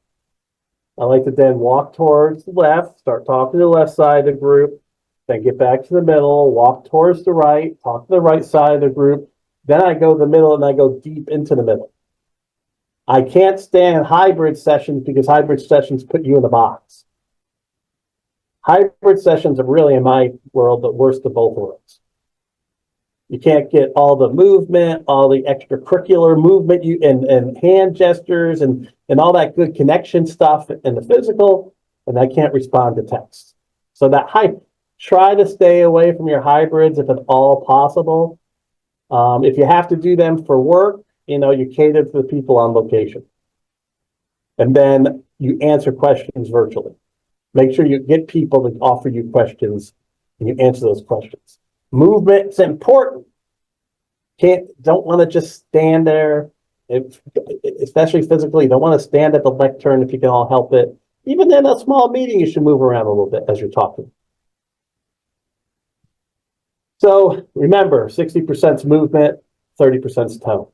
I like to then walk towards the left, start talking to the left side of the group, then get back to the middle, walk towards the right, talk to the right side of the group. Then I go to the middle and I go deep into the middle. I can't stand hybrid sessions because hybrid sessions put you in the box. Hybrid sessions are really, in my world, the worst of both worlds. You can't get all the movement, all the extracurricular movement and hand gestures and all that good connection stuff in the physical, and I can't respond to text. So try to stay away from your hybrids if at all possible. If you have to do them for work, you cater to the people on location. And then you answer questions virtually. Make sure you get people to offer you questions and you answer those questions. Movement's important. Don't want to just stand there, especially physically. You don't want to stand at the lectern if you can all help it. Even in a small meeting, you should move around a little bit as you're talking. So remember, 60% is movement, 30% is tone.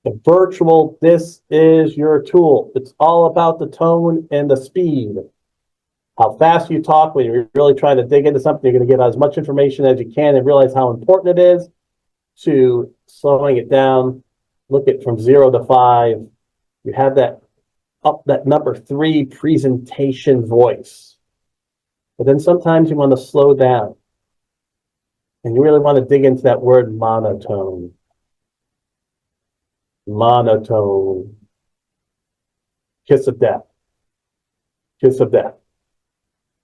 The virtual, this is your tool. It's all about the tone and the speed. How fast you talk when you're really trying to dig into something, you're going to get as much information as you can and realize how important it is, to slowing it down. Look at from 0 to 5. You have that number 3 presentation voice. But then sometimes you want to slow down. And you really want to dig into that word monotone. Monotone. Kiss of death. Kiss of death.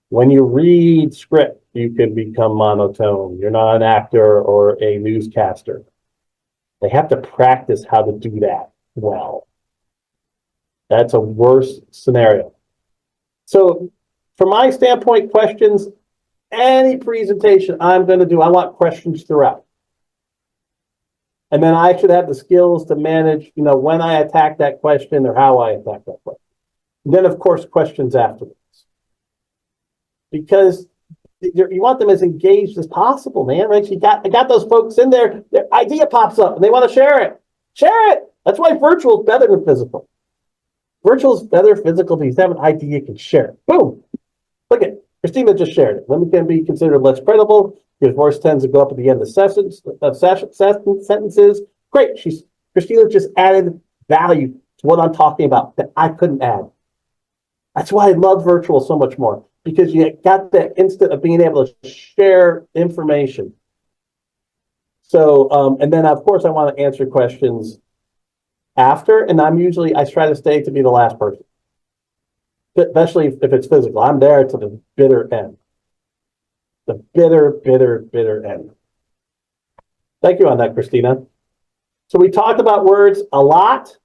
When you read script, you can become monotone. You're not an actor or a newscaster. They have to practice how to do that well. That's a worse scenario. So from my standpoint, questions, any presentation I'm going to do, I want questions throughout. And then I should have the skills to manage, when I attack that question or how I attack that question. And then, of course, questions afterwards. Because you want them as engaged as possible, man, right? I got those folks in there, their idea pops up and they want to share it. Share it. That's why virtual is better than physical. Virtual is better physical because you have an idea, you can share it. Boom. Look at Christina just shared it. Women can be considered less credible. Your voice tends to go up at the end of sentences. Great. Christina just added value to what I'm talking about that I couldn't add. That's why I love virtual so much more, because you got that instant of being able to share information. So, and then of course I want to answer questions after, and I try to stay to be the last person, especially if it's physical. I'm there to the bitter end. The bitter end. Thank you on that, Christina. So we talked about words a lot.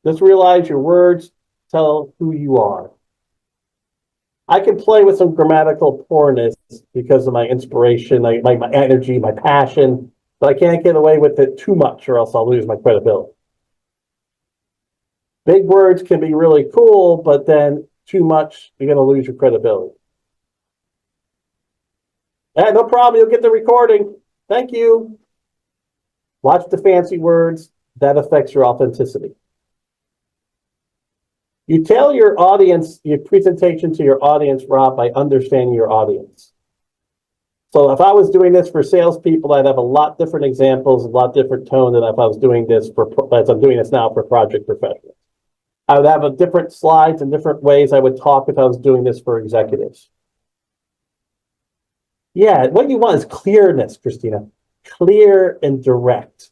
Just realize your words tell who you are. I can play with some grammatical poorness because of my inspiration, my energy, my passion, but I can't get away with it too much or else I'll lose my credibility. Big words can be really cool, but then too much, you're going to lose your credibility. No problem. You'll get the recording. Thank you. Watch the fancy words. That affects your authenticity. You tell your audience, your presentation to your audience, Rob, by understanding your audience. So if I was doing this for salespeople, I'd have a lot different examples, a lot different tone than if I was doing this as I'm doing this now for project professionals. I would have a different slides and different ways I would talk if I was doing this for executives. Yeah, what you want is clearness, Christina. Clear and direct.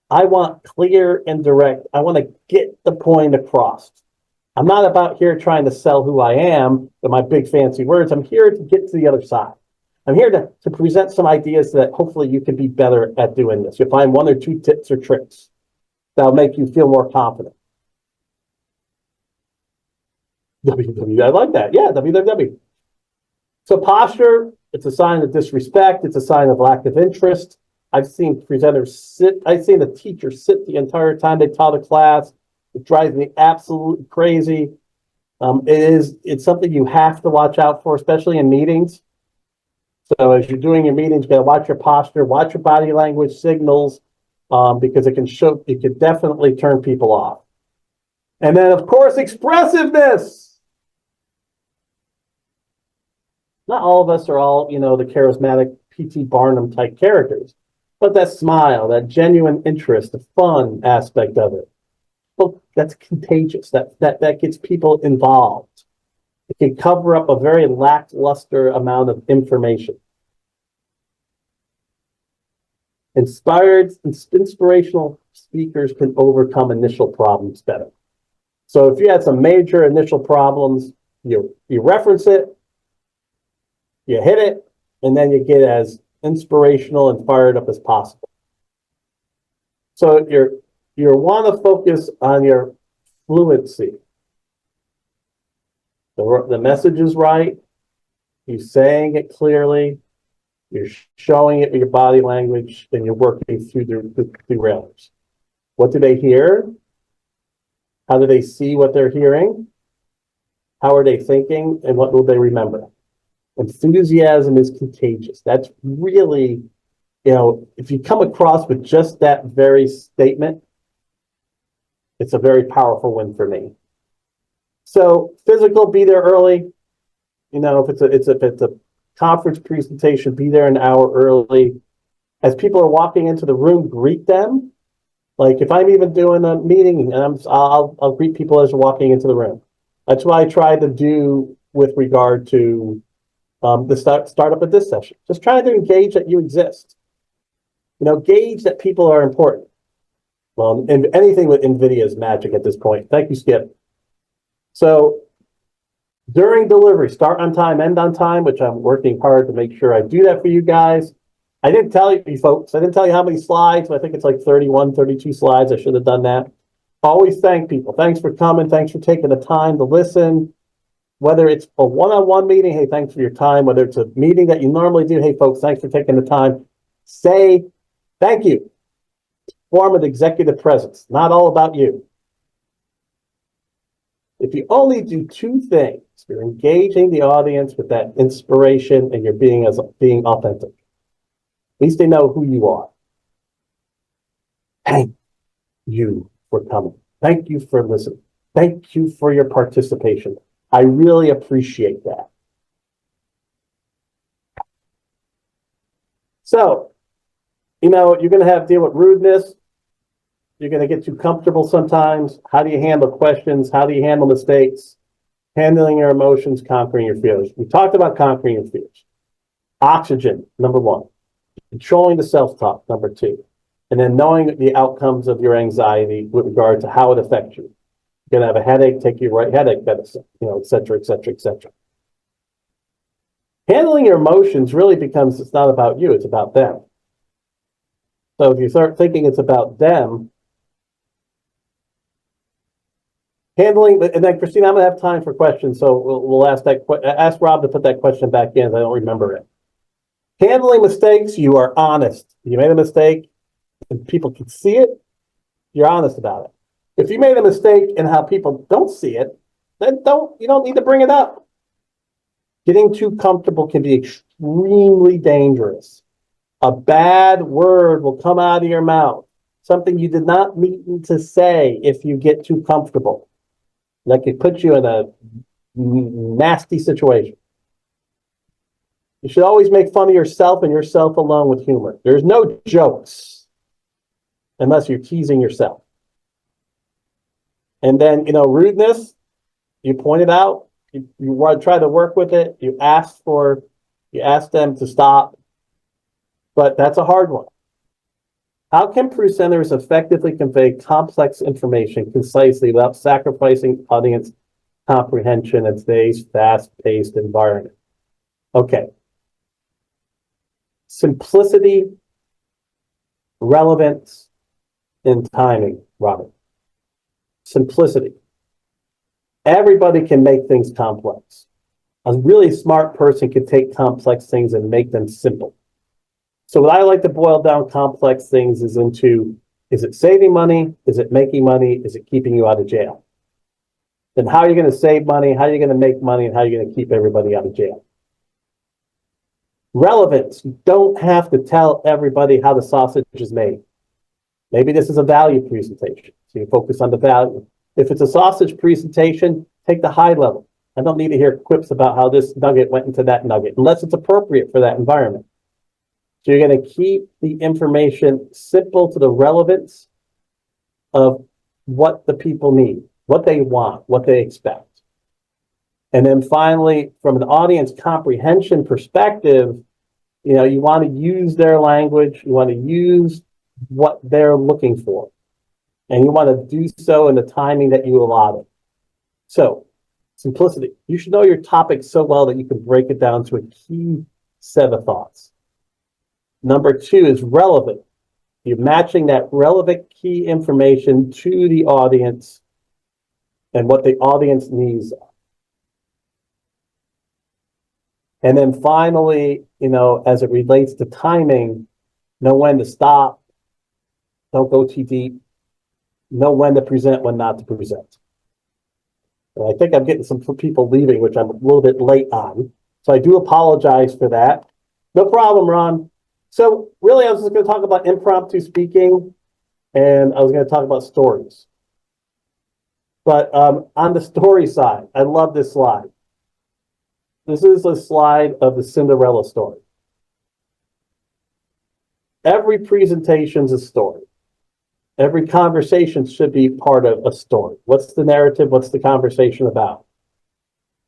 I want clear and direct. I want to get the point across. I'm not about here trying to sell who I am with my big fancy words. I'm here to get to the other side. I'm here to present some ideas that hopefully you can be better at doing this. You'll find 1 or 2 tips or tricks that'll make you feel more confident. WW, I like that. Yeah, WWW. So posture, it's a sign of disrespect. It's a sign of lack of interest. I've seen presenters sit. I've seen the teacher sit the entire time they taught a class. It drives me absolutely crazy. It's something you have to watch out for, especially in meetings. So as you're doing your meetings, you got to watch your posture, watch your body language signals, because it can definitely turn people off. And then, of course, expressiveness. Not all of us are all, the charismatic P.T. Barnum type characters, but that smile, that genuine interest, the fun aspect of it. Well, that's contagious. That gets people involved. It can cover up a very lackluster amount of information. Inspirational speakers can overcome initial problems better. So if you had some major initial problems, you reference it, you hit it, and then you get as inspirational and fired up as possible. So you want to focus on your fluency. The message is right. You're saying it clearly. You're showing it with your body language, and you're working through the derailers. What do they hear? How do they see what they're hearing? How are they thinking? And what will they remember? Enthusiasm is contagious. That's really, if you come across with just that very statement, it's a very powerful win for me. So physical, be there early. If it's a conference presentation, be there an hour early. As people are walking into the room, greet them. Like if I'm even doing a meeting, and I'll greet people as they're walking into the room. That's what I try to do with regard to the startup of this session. Just trying to engage that you exist. Gauge that people are important. Well, and anything with NVIDIA is magic at this point. Thank you, Skip. So during delivery, start on time, end on time, which I'm working hard to make sure I do that for you guys. I didn't tell you, folks. I didn't tell you how many slides, but I think it's like 31, 32 slides. I should have done that. Always thank people. Thanks for coming. Thanks for taking the time to listen. Whether it's a one-on-one meeting, hey, thanks for your time. Whether it's a meeting that you normally do, hey, folks, thanks for taking the time. Say thank you. Form of executive presence. Not all about you. If you only do two things, you're engaging the audience with that inspiration and you're being authentic. At least they know who you are. Thank you for coming. Thank you for listening. Thank you for your participation. I really appreciate that. So, you're going to have to deal with rudeness. You're going to get too comfortable sometimes. How do you handle questions? How do you handle mistakes? Handling your emotions, conquering your fears. We talked about conquering your fears. Oxygen, number one. Controlling the self-talk, number two. And then knowing the outcomes of your anxiety with regard to how it affects you. You're going to have a headache, take your right headache medicine, et cetera, et cetera, et cetera. Handling your emotions really becomes, it's not about you, it's about them. So if you start thinking it's about them, handling, and then Christina, I'm going to have time for questions, so we'll ask Rob to put that question back in. I don't remember it. Handling mistakes, you are honest. You made a mistake, and people can see it. You're honest about it. If you made a mistake and how people don't see it, then you don't need to bring it up. Getting too comfortable can be extremely dangerous. A bad word will come out of your mouth. Something you did not mean to say if you get too comfortable. That could put you in a nasty situation. You should always make fun of yourself and yourself alone with humor. There's no jokes unless you're teasing yourself. And then, rudeness, you point it out, you try to work with it, you ask them to stop, but that's a hard one. How can presenters effectively convey complex information concisely without sacrificing audience comprehension in today's fast-paced environment? Okay. Simplicity, relevance, and timing, Robert. Simplicity. Everybody can make things complex. A really smart person can take complex things and make them simple. So what I like to boil down complex things is it saving money? Is it making money? Is it keeping you out of jail? Then how are you going to save money? How are you going to make money? And how are you going to keep everybody out of jail? Relevance. You don't have to tell everybody how the sausage is made. Maybe this is a value presentation, so you focus on the value. If it's a sausage presentation, take the high level. I don't need to hear quips about how this nugget went into that nugget, unless it's appropriate for that environment. So you're going to keep the information simple to the relevance of what the people need, what they want, what they expect. And then finally, from an audience comprehension perspective, You know, you want to use their language, you want to use what they're looking for, and you want to do so in the timing that you allotted. So, simplicity. You should know your topic so well that you can break it down to a key set of thoughts. Number two is relevant. You're matching that relevant key information to the audience and what the audience needs. And then finally, you know, as it relates to timing, know when to stop, don't go too deep, know when to present, when not to present. And I think I'm getting some people leaving, which I'm a little bit late on. So I do apologize for that. No problem, Ron. So really, I was just going to talk about impromptu speaking, and I was going to talk about stories. But on the story side, I love this slide. This is a slide of the Cinderella story. Every presentation is a story. Every conversation should be part of a story. What's the narrative? What's the conversation about?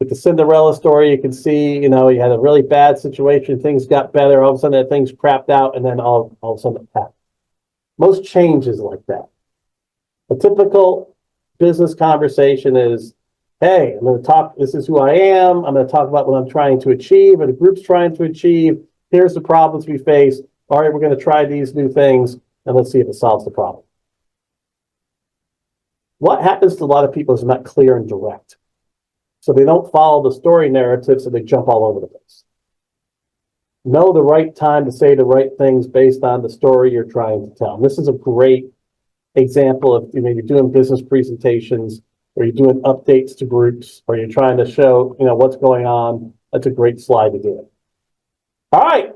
With the Cinderella story, you can see, you know, you had a really bad situation, things got better, all of a sudden things crapped out, and then all of a sudden it happened. Most changes like that. A typical business conversation is, hey, I'm going to talk, this is who I am, I'm going to talk about what I'm trying to achieve, or the group's trying to achieve, here's the problems we face, all right, we're going to try these new things, and let's see if it solves the problem. What happens to a lot of people is not clear and direct. So they don't follow the story narrative, so they jump all over the place. Know the right time to say the right things based on the story you're trying to tell. And this is a great example of, you know, you're doing business presentations, or you're doing updates to groups, or you're trying to show, you know, what's going on. That's a great slide to do it. All right.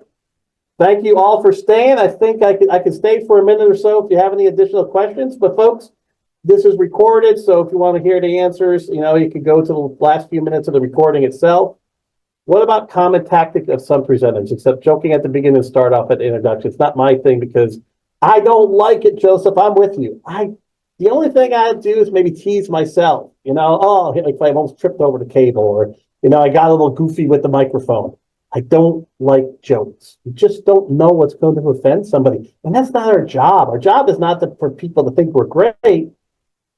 Thank you all for staying. I think I could stay for a minute or so if you have any additional questions. But folks, this is recorded, so if you want to hear the answers, you know, you can go to the last few minutes of the recording itself. What about common tactic of some presenters? Except joking at the beginning and start off at the introduction. It's not my thing because I don't like it, Joseph. I'm with you. The only thing I do is maybe tease myself. You know, oh, like I almost tripped over the cable, or, you know, I got a little goofy with the microphone. I don't like jokes. You just don't know what's going to offend somebody. And that's not our job. Our job is not for people to think we're great.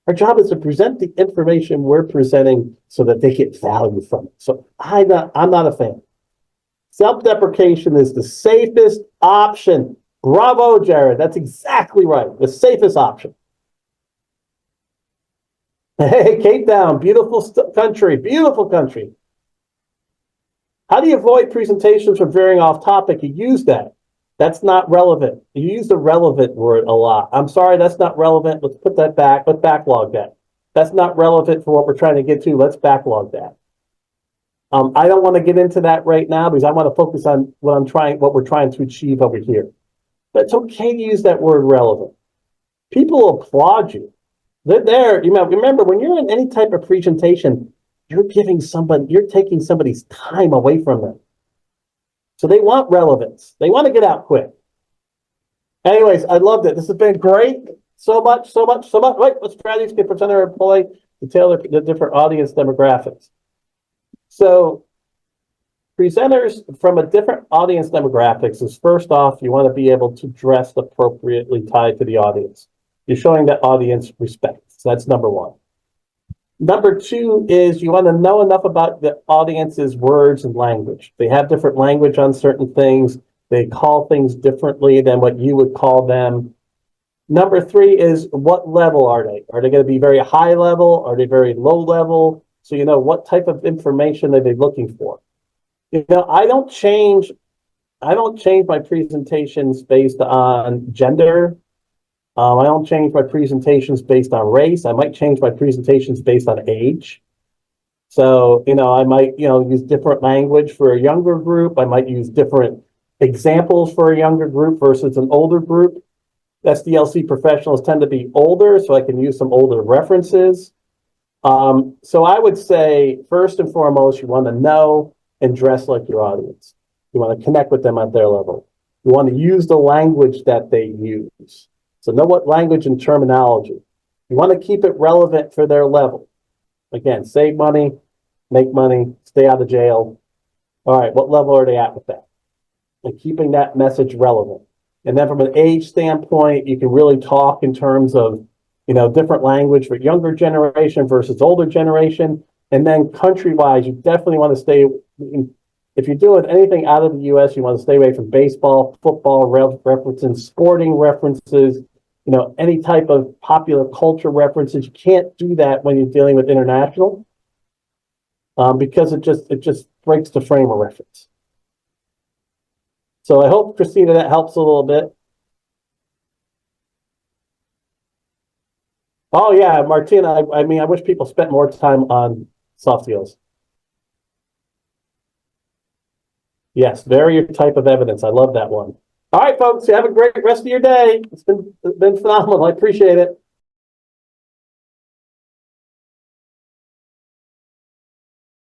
Our job is to present the information we're presenting so that they get value from it. So I'm not a fan. Self-deprecation is the safest option. Bravo, Jared. That's exactly right. The safest option. Hey, Cape Town, beautiful country, beautiful country. How do you avoid presentations from veering off topic? You use that. That's not relevant. You use the relevant word a lot. I'm sorry, that's not relevant. Let's put that back. Let's backlog that. That's not relevant for what we're trying to get to. Let's backlog that. I don't want to get into that right now because I want to focus on what we're trying to achieve over here. But it's okay to use that word relevant. People applaud you. They're there. You know, remember, when you're in any type of presentation, you're taking somebody's time away from them. So they want relevance. They want to get out quick. Anyways, I loved it. This has been great. So much. Wait, what strategies can presenter employ to tailor the different audience demographics? So presenters from a different audience demographics is, first off, you want to be able to dress appropriately tied to the audience. You're showing that audience respect. So that's number one. Number two is you want to know enough about the audience's words and language. They have different language on certain things. They call things differently than what you would call them. Number three is, what level are they? Are they going to be very high level? Are they very low level? So you know what type of information are they looking for. You know, I don't change my presentations based on gender. I don't change my presentations based on race. I might change my presentations based on age. So, you know, I might, you know, use different language for a younger group. I might use different examples for a younger group versus an older group. SDLC professionals tend to be older, so I can use some older references. So I would say, first and foremost, you want to know and dress like your audience. You want to connect with them at their level. You want to use the language that they use. So know what language and terminology. You want to keep it relevant for their level. Again, save money, make money, stay out of jail. All right, what level are they at with that? and keeping that message relevant. And then from an age standpoint, you can really talk in terms of, different language for younger generation versus older generation. And then country-wise, you definitely want to stay, if you're doing anything out of the U.S., you want to stay away from baseball, football references, sporting references, any type of popular culture references. You can't do that when you're dealing with international, because it just breaks the frame of reference. So I hope, Christina, that helps a little bit. Oh yeah, Martina, I mean, I wish people spent more time on soft skills. Yes, vary your type of evidence. I love that one. All right, folks, you have a great rest of your day. It's been phenomenal. I appreciate it.